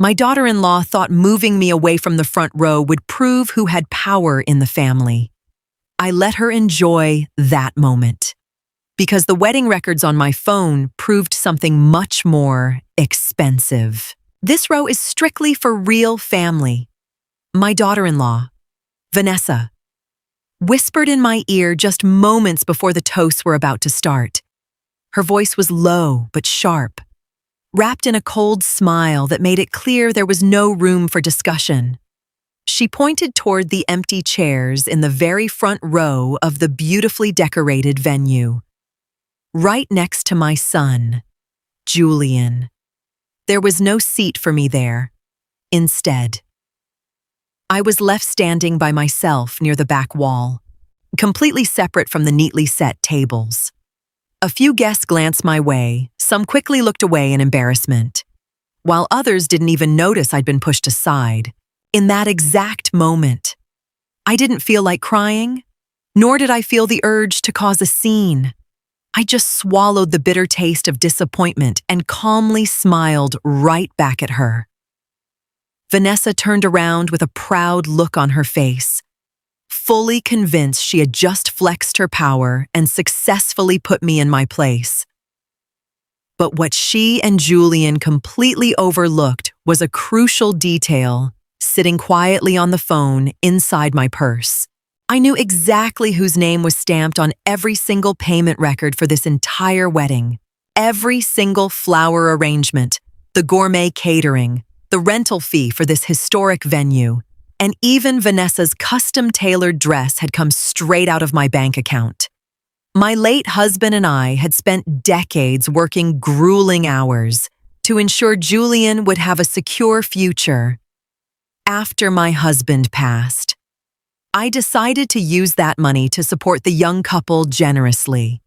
My daughter-in-law thought moving me away from the front row would prove who had power in the family. I let her enjoy that moment, because the wedding records on my phone proved something much more expensive. This row is strictly for real family. My daughter-in-law, Vanessa, whispered in my ear just moments before the toasts were about to start. Her voice was low but sharp, wrapped in a cold smile that made it clear there was no room for discussion. She pointed toward the empty chairs in the very front row of the beautifully decorated venue, right next to my son, Julian. There was no seat for me there. Instead, I was left standing by myself near the back wall, completely separate from the neatly set tables. A few guests glanced my way, some quickly looked away in embarrassment, while others didn't even notice I'd been pushed aside. In that exact moment, I didn't feel like crying, nor did I feel the urge to cause a scene. I just swallowed the bitter taste of disappointment and calmly smiled right back at her. Vanessa turned around with a proud look on her face, fully convinced she had just flexed her power and successfully put me in my place. But what she and Julian completely overlooked was a crucial detail sitting quietly on the phone inside my purse. I knew exactly whose name was stamped on every single payment record for this entire wedding. Every single flower arrangement, the gourmet catering, the rental fee for this historic venue, and even Vanessa's custom-tailored dress had come straight out of my bank account. My late husband and I had spent decades working grueling hours to ensure Julian would have a secure future. After my husband passed, I decided to use that money to support the young couple generously,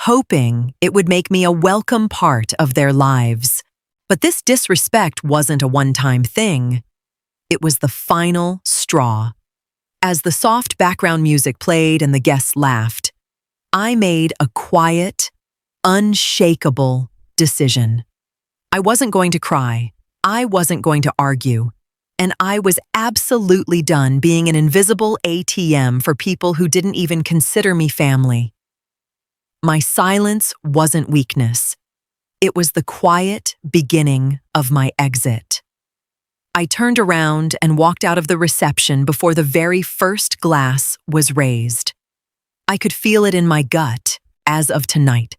hoping it would make me a welcome part of their lives. But this disrespect wasn't a one-time thing. It was the final straw. As the soft background music played and the guests laughed, I made a quiet, unshakable decision. I wasn't going to cry. I wasn't going to argue. And I was absolutely done being an invisible ATM for people who didn't even consider me family. My silence wasn't weakness. It was the quiet beginning of my exit. I turned around and walked out of the reception before the very first glass was raised. I could feel it in my gut as of tonight.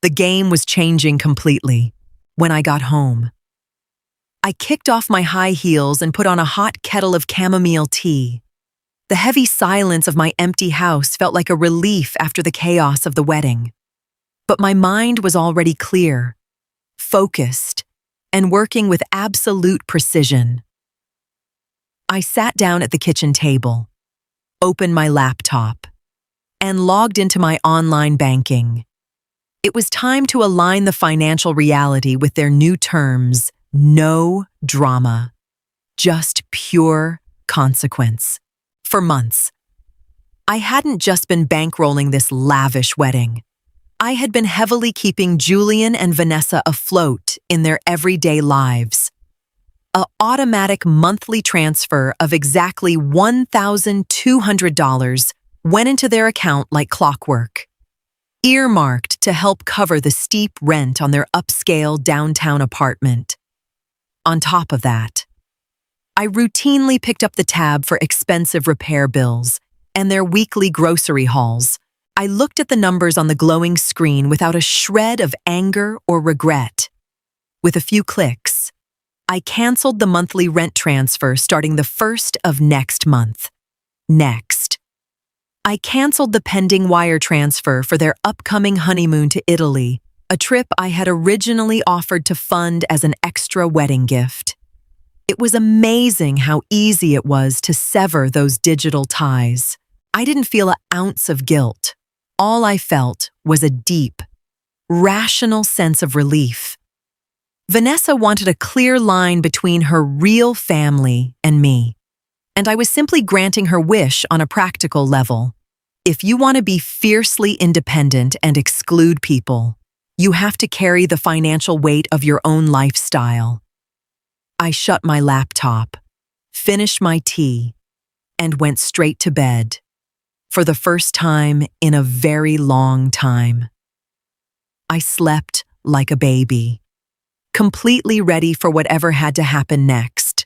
The game was changing completely when I got home. I kicked off my high heels and put on a hot kettle of chamomile tea. The heavy silence of my empty house felt like a relief after the chaos of the wedding. But my mind was already clear, focused, and working with absolute precision. I sat down at the kitchen table, opened my laptop, and logged into my online banking. It was time to align the financial reality with their new terms. No drama, just pure consequence. For months, I hadn't just been bankrolling this lavish wedding. I had been heavily keeping Julian and Vanessa afloat in their everyday lives. An automatic monthly transfer of exactly $1,200 went into their account like clockwork, earmarked to help cover the steep rent on their upscale downtown apartment. On top of that, I routinely picked up the tab for expensive repair bills and their weekly grocery hauls. I looked at the numbers on the glowing screen without a shred of anger or regret. With a few clicks, I canceled the monthly rent transfer starting the 1st of next month. Next, I canceled the pending wire transfer for their upcoming honeymoon to Italy, a trip I had originally offered to fund as an extra wedding gift. It was amazing how easy it was to sever those digital ties. I didn't feel an ounce of guilt. All I felt was a deep, rational sense of relief. Vanessa wanted a clear line between her real family and me, and I was simply granting her wish on a practical level. If you want to be fiercely independent and exclude people, you have to carry the financial weight of your own lifestyle. I shut my laptop, finished my tea, and went straight to bed for the first time in a very long time. I slept like a baby, completely ready for whatever had to happen next.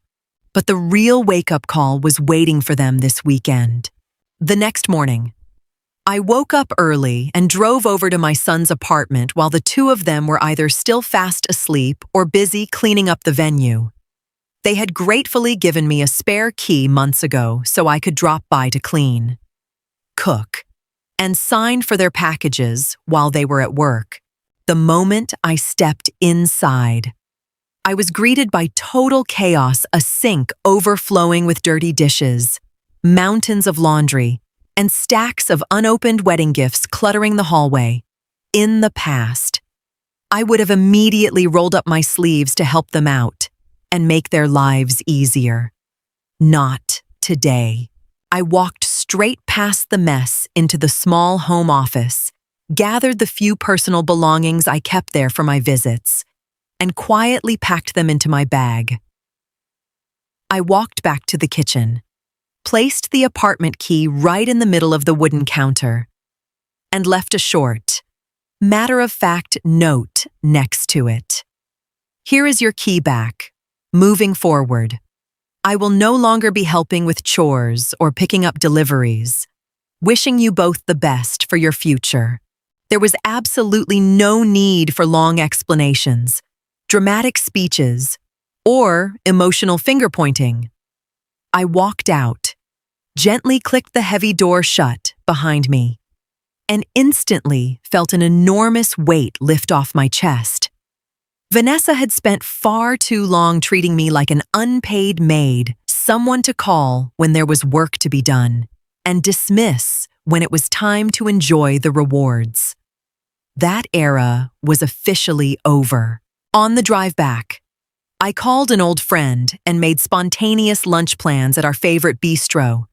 But the real wake-up call was waiting for them this weekend. The next morning, I woke up early and drove over to my son's apartment while the two of them were either still fast asleep or busy cleaning up the venue. They had gratefully given me a spare key months ago so I could drop by to clean, cook, and sign for their packages while they were at work. The moment I stepped inside, I was greeted by total chaos, a sink overflowing with dirty dishes, mountains of laundry, and stacks of unopened wedding gifts cluttering the hallway. In the past, I would have immediately rolled up my sleeves to help them out and make their lives easier. Not today. I walked straight past the mess into the small home office, gathered the few personal belongings I kept there for my visits, and quietly packed them into my bag. I walked back to the kitchen, placed the apartment key right in the middle of the wooden counter, and left a short, matter-of-fact note next to it. Here is your key back. Moving forward, I will no longer be helping with chores or picking up deliveries. Wishing you both the best for your future. There was absolutely no need for long explanations, dramatic speeches, or emotional finger-pointing. I walked out, gently clicked the heavy door shut behind me, and instantly felt an enormous weight lift off my chest. Vanessa had spent far too long treating me like an unpaid maid, someone to call when there was work to be done, and dismiss when it was time to enjoy the rewards. That era was officially over. On the drive back, I called an old friend and made spontaneous lunch plans at our favorite bistro.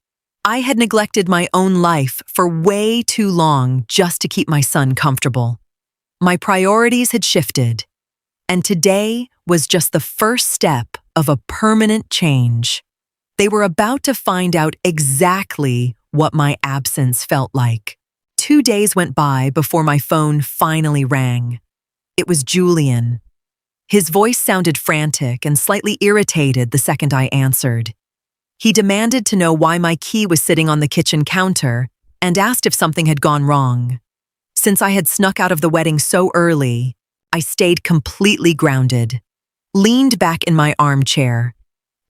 I had neglected my own life for way too long just to keep my son comfortable. My priorities had shifted, and today was just the first step of a permanent change. They were about to find out exactly what my absence felt like. 2 days went by before my phone finally rang. It was Julian. His voice sounded frantic and slightly irritated the second I answered. He demanded to know why my key was sitting on the kitchen counter and asked if something had gone wrong. Since I had snuck out of the wedding so early, I stayed completely grounded, leaned back in my armchair,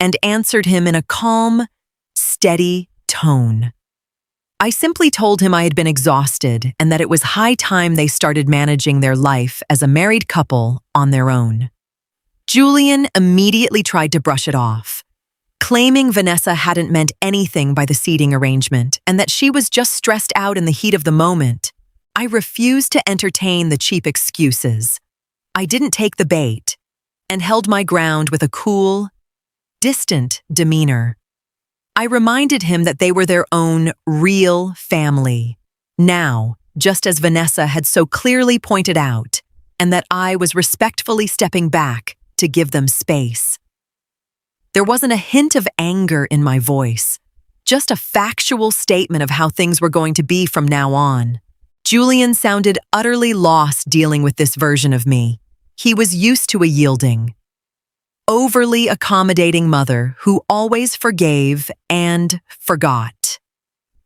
and answered him in a calm, steady tone. I simply told him I had been exhausted and that it was high time they started managing their life as a married couple on their own. Julian immediately tried to brush it off, claiming Vanessa hadn't meant anything by the seating arrangement and that she was just stressed out in the heat of the moment. I refused to entertain the cheap excuses. I didn't take the bait and held my ground with a cool, distant demeanor. I reminded him that they were their own real family, now, just as Vanessa had so clearly pointed out, and that I was respectfully stepping back to give them space. There wasn't a hint of anger in my voice, just a factual statement of how things were going to be from now on. Julian sounded utterly lost dealing with this version of me. He was used to a yielding, overly accommodating mother who always forgave and forgot.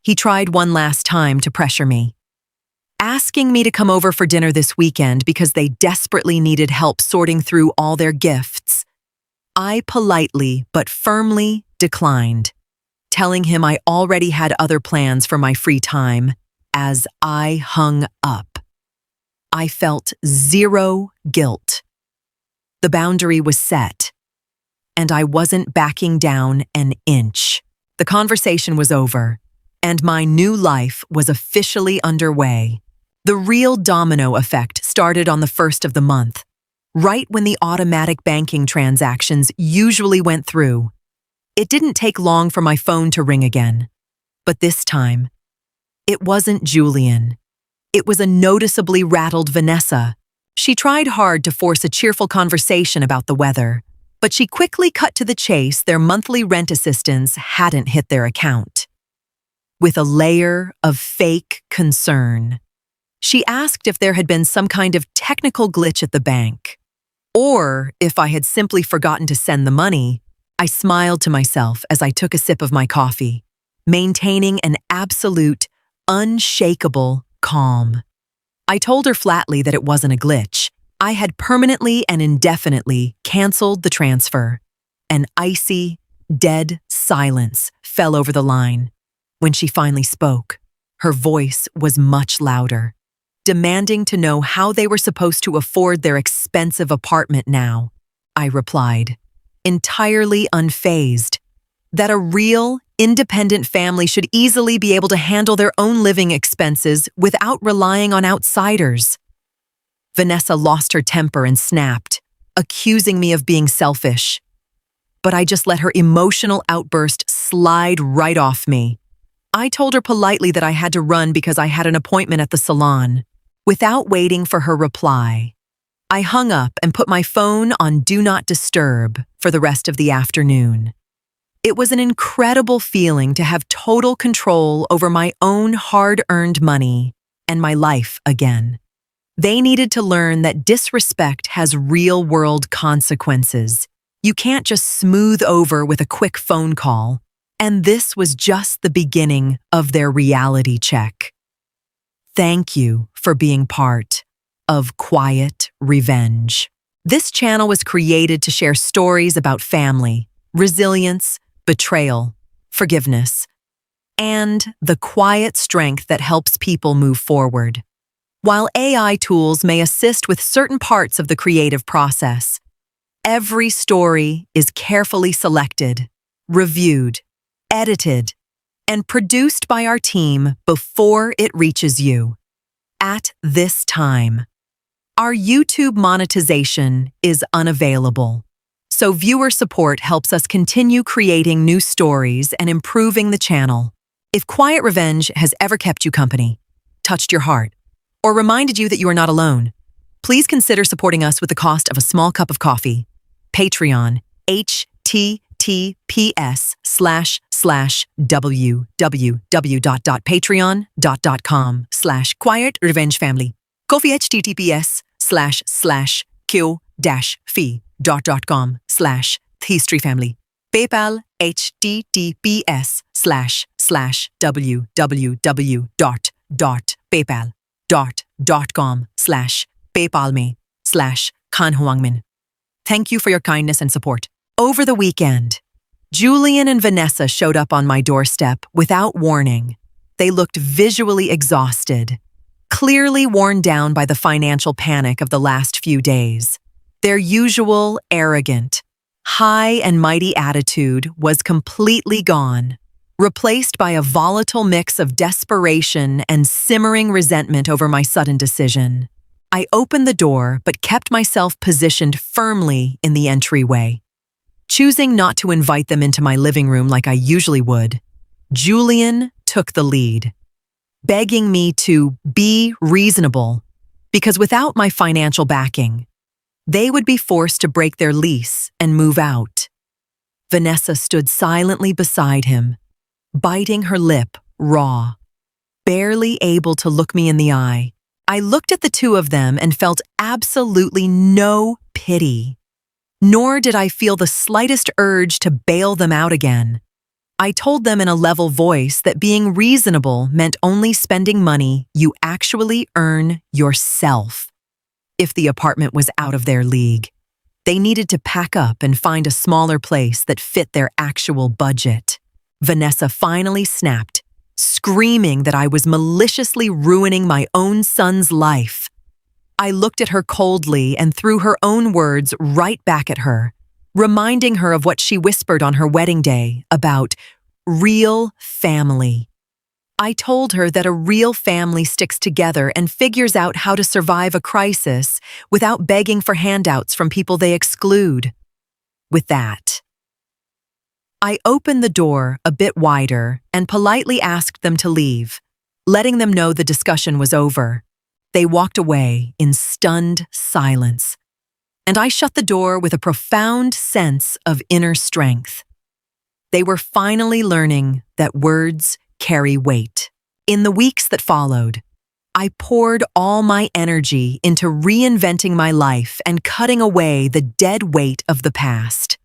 He tried one last time to pressure me, asking me to come over for dinner this weekend because they desperately needed help sorting through all their gifts. I politely but firmly declined, telling him I already had other plans for my free time as I hung up. I felt zero guilt. The boundary was set, and I wasn't backing down an inch. The conversation was over, and my new life was officially underway. The real domino effect started on the 1st of the month, right when the automatic banking transactions usually went through. It didn't take long for my phone to ring again, but this time, it wasn't Julian. It was a noticeably rattled Vanessa. She tried hard to force a cheerful conversation about the weather, But she quickly cut to the chase. Their monthly rent assistance hadn't hit their account. With a layer of fake concern, she asked if there had been some kind of technical glitch at the bank, or if I had simply forgotten to send the money. I smiled to myself as I took a sip of my coffee, maintaining an absolute, unshakable calm. I told her flatly that it wasn't a glitch. I had permanently and indefinitely canceled the transfer. An icy, dead silence fell over the line. When she finally spoke, her voice was much louder, demanding to know how they were supposed to afford their expensive apartment now. I replied, entirely unfazed, that a real, independent family should easily be able to handle their own living expenses without relying on outsiders. Vanessa lost her temper and snapped, accusing me of being selfish. But I just let her emotional outburst slide right off me. I told her politely that I had to run because I had an appointment at the salon. Without waiting for her reply, I hung up and put my phone on Do Not Disturb for the rest of the afternoon. It was an incredible feeling to have total control over my own hard-earned money and my life again. They needed to learn that disrespect has real-world consequences. You can't just smooth over with a quick phone call. And this was just the beginning of their reality check. Thank you for being part of Quiet Revenge. This channel was created to share stories about family, resilience, betrayal, forgiveness, and the quiet strength that helps people move forward. While AI tools may assist with certain parts of the creative process, every story is carefully selected, reviewed, edited, and produced by our team before it reaches you. At this time, our YouTube monetization is unavailable, so viewer support helps us continue creating new stories and improving the channel. If Quiet Revenge has ever kept you company, touched your heart, or reminded you that you are not alone, please consider supporting us with the cost of a small cup of coffee. Patreon, https://www.patreon.com/quiet-revenge-family. Coffee https://q-fee.com/history-family. PayPal https://www.paypal.com/paypalme/kanhuangmin. Thank you for your kindness and support. Over the weekend, Julian and Vanessa showed up on my doorstep without warning. They looked visually exhausted, clearly worn down by the financial panic of the last few days. Their usual arrogant, high and mighty attitude was completely gone, replaced by a volatile mix of desperation and simmering resentment over my sudden decision. I opened the door but kept myself positioned firmly in the entryway. Choosing not to invite them into my living room like I usually would, Julian took the lead, begging me to be reasonable because without my financial backing, they would be forced to break their lease and move out. Vanessa stood silently beside him, biting her lip raw, barely able to look me in the eye. I looked at the two of them and felt absolutely no pity. Nor did I feel the slightest urge to bail them out again. I told them in a level voice that being reasonable meant only spending money you actually earn yourself. If the apartment was out of their league, they needed to pack up and find a smaller place that fit their actual budget. Vanessa finally snapped, screaming that I was maliciously ruining my own son's life. I looked at her coldly and threw her own words right back at her, reminding her of what she whispered on her wedding day about real family. I told her that a real family sticks together and figures out how to survive a crisis without begging for handouts from people they exclude. With that, I opened the door a bit wider and politely asked them to leave, letting them know the discussion was over. They walked away in stunned silence, and I shut the door with a profound sense of inner strength. They were finally learning that words carry weight. In the weeks that followed, I poured all my energy into reinventing my life and cutting away the dead weight of the past.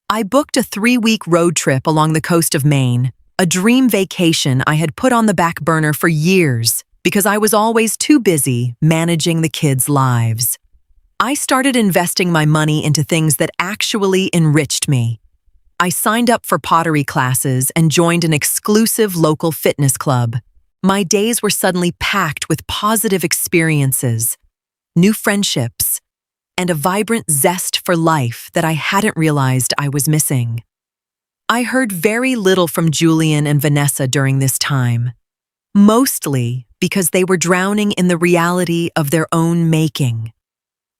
I booked a 3-week road trip along the coast of Maine, a dream vacation I had put on the back burner for years because I was always too busy managing the kids' lives. I started investing my money into things that actually enriched me. I signed up for pottery classes and joined an exclusive local fitness club. My days were suddenly packed with positive experiences, new friendships, and a vibrant zest for life that I hadn't realized I was missing. I heard very little from Julian and Vanessa during this time, mostly because they were drowning in the reality of their own making.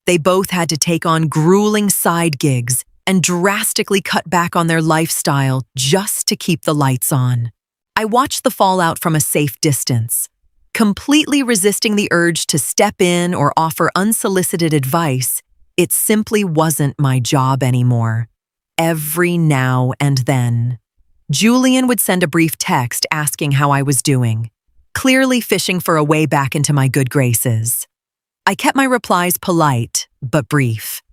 They both had to take on grueling side gigs and drastically cut back on their lifestyle just to keep the lights on. I watched the fallout from a safe distance, completely resisting the urge to step in or offer unsolicited advice. It simply wasn't my job anymore. Every now and then, Julian would send a brief text asking how I was doing, clearly fishing for a way back into my good graces. I kept my replies polite but brief,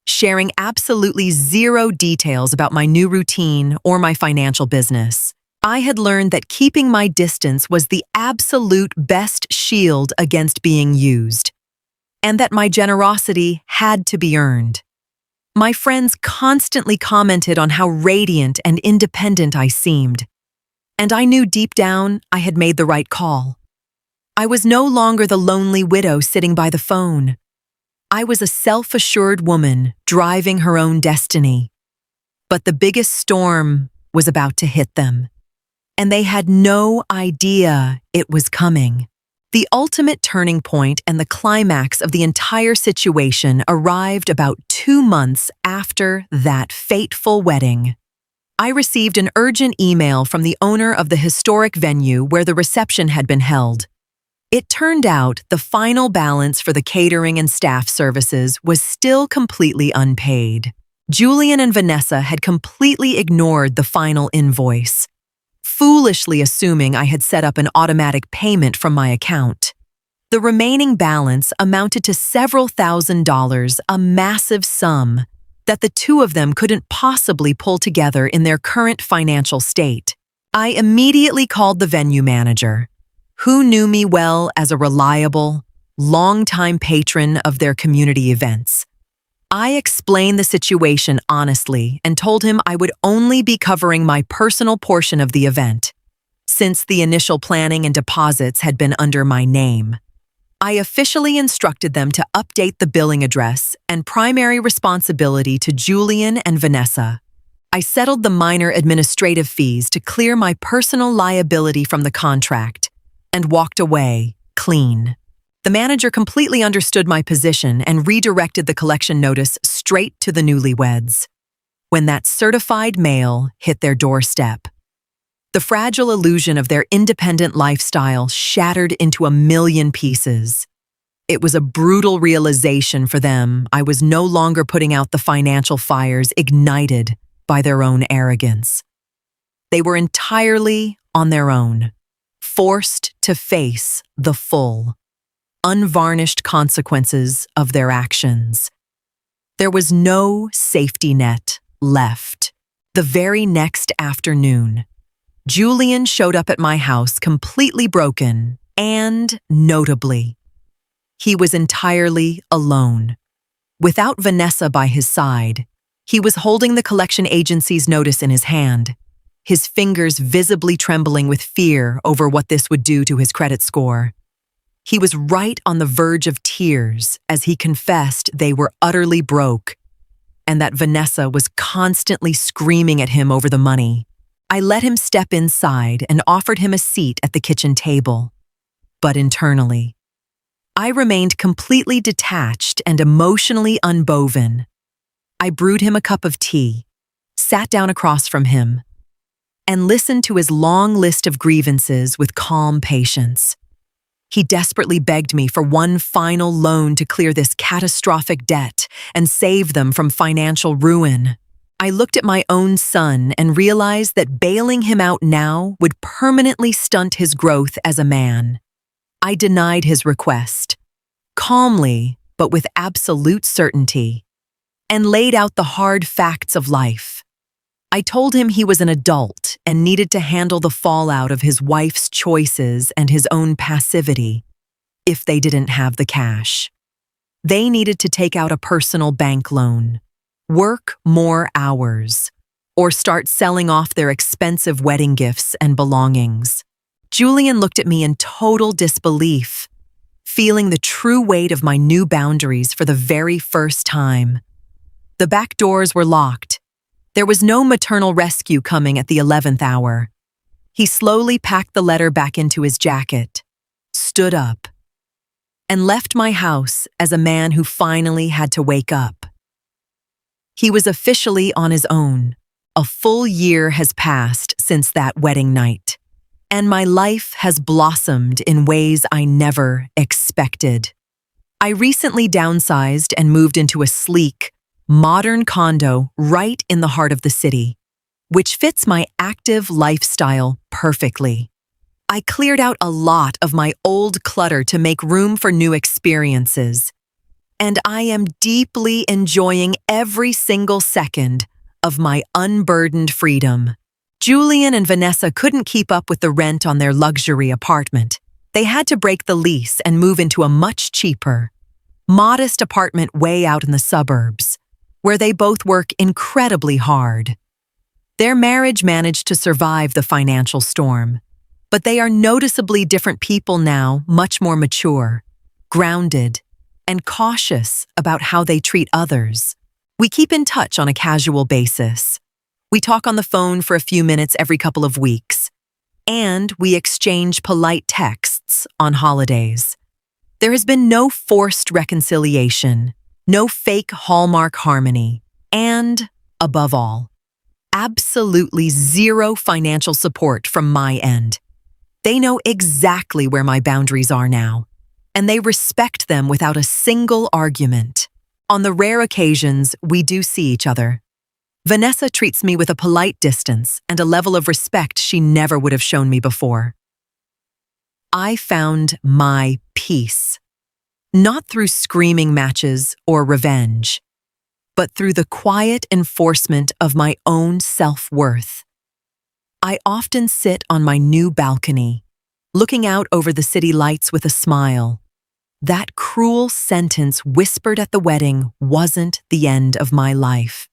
sharing absolutely zero details about my new routine or my financial business. I had learned that keeping my distance was the absolute best shield against being used, and that my generosity had to be earned. My friends constantly commented on how radiant and independent I seemed, and I knew deep down I had made the right call. I was no longer the lonely widow sitting by the phone. I was a self-assured woman driving her own destiny. But the biggest storm was about to hit them, and they had no idea it was coming. The ultimate turning point and the climax of the entire situation arrived about 2 months after that fateful wedding. I received an urgent email from the owner of the historic venue where the reception had been held. It turned out the final balance for the catering and staff services was still completely unpaid. Julian and Vanessa had completely ignored the final invoice, foolishly assuming I had set up an automatic payment from my account. The remaining balance amounted to several $1,000s, a massive sum that the two of them couldn't possibly pull together in their current financial state. I immediately called the venue manager, who knew me well as a reliable, longtime patron of their community events. I explained the situation honestly and told him I would only be covering my personal portion of the event, since the initial planning and deposits had been under my name. I officially instructed them to update the billing address and primary responsibility to Julian and Vanessa. I settled the minor administrative fees to clear my personal liability from the contract and walked away clean. The manager completely understood my position and redirected the collection notice straight to the newlyweds. When that certified mail hit their doorstep, the fragile illusion of their independent lifestyle shattered into a million pieces. It was a brutal realization for them I was no longer putting out the financial fires ignited by their own arrogance. They were entirely on their own, forced to face the full, unvarnished consequences of their actions. There was no safety net left. The very next afternoon, Julian showed up at my house completely broken and, notably, he was entirely alone. Without Vanessa by his side, he was holding the collection agency's notice in his hand, his fingers visibly trembling with fear over what this would do to his credit score. He was right on the verge of tears as he confessed they were utterly broke and that Vanessa was constantly screaming at him over the money. I let him step inside and offered him a seat at the kitchen table. But internally, I remained completely detached and emotionally unwoven. I brewed him a cup of tea, sat down across from him, and listened to his long list of grievances with calm patience. He desperately begged me for one final loan to clear this catastrophic debt and save them from financial ruin. I looked at my own son and realized that bailing him out now would permanently stunt his growth as a man. I denied his request, calmly but with absolute certainty, and laid out the hard facts of life. I told him he was an adult and needed to handle the fallout of his wife's choices and his own passivity if they didn't have the cash. They needed to take out a personal bank loan, work more hours, or start selling off their expensive wedding gifts and belongings. Julian looked at me in total disbelief, feeling the true weight of my new boundaries for the very first time. The back doors were locked. There was no maternal rescue coming at the 11th hour. He slowly packed the letter back into his jacket, stood up, and left my house as a man who finally had to wake up. He was officially on his own. A full year has passed since that wedding night, and my life has blossomed in ways I never expected. I recently downsized and moved into a sleek, modern condo right in the heart of the city, which fits my active lifestyle perfectly. I cleared out a lot of my old clutter to make room for new experiences, and I am deeply enjoying every single second of my unburdened freedom. Julian and Vanessa couldn't keep up with the rent on their luxury apartment. They had to break the lease and move into a much cheaper, modest apartment way out in the suburbs, where they both work incredibly hard. Their marriage managed to survive the financial storm, but they are noticeably different people now, much more mature, grounded, and cautious about how they treat others. We keep in touch on a casual basis. We talk on the phone for a few minutes every couple of weeks, and we exchange polite texts on holidays. There has been no forced reconciliation, no fake Hallmark harmony, and, above all, absolutely zero financial support from my end. They know exactly where my boundaries are now, and they respect them without a single argument. On the rare occasions we do see each other, Vanessa treats me with a polite distance and a level of respect she never would have shown me before. I found my peace, not through screaming matches or revenge, but through the quiet enforcement of my own self-worth. I often sit on my new balcony, looking out over the city lights with a smile. That cruel sentence whispered at the wedding wasn't the end of my life.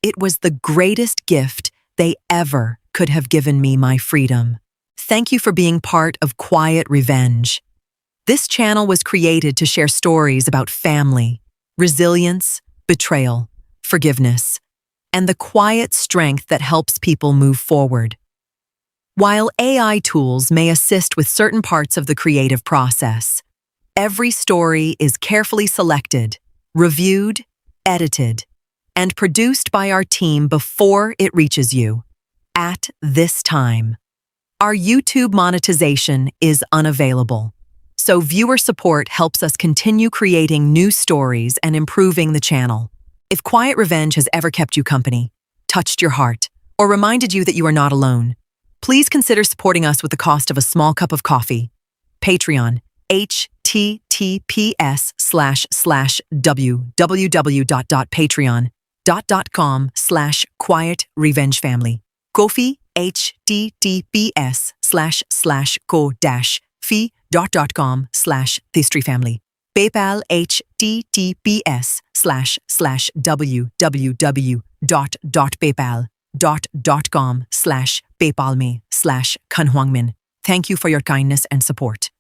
It was the greatest gift they ever could have given me, my freedom. Thank you for being part of Quiet Revenge. This channel was created to share stories about family, resilience, betrayal, forgiveness, and the quiet strength that helps people move forward. While AI tools may assist with certain parts of the creative process, every story is carefully selected, reviewed, edited, and produced by our team before it reaches you. At this time, our YouTube monetization is unavailable, so viewer support helps us continue creating new stories and improving the channel. If Quiet Revenge has ever kept you company, touched your heart, or reminded you that you are not alone, please consider supporting us with the cost of a small cup of coffee. Patreon, https://www.patreon.com/Quiet Revenge Family. Ko-fi, https://ko-fi.com/Pastry Family. PayPal, https://www.paypal.com/PayPalme/Kanhuangmin. Thank you for your kindness and support.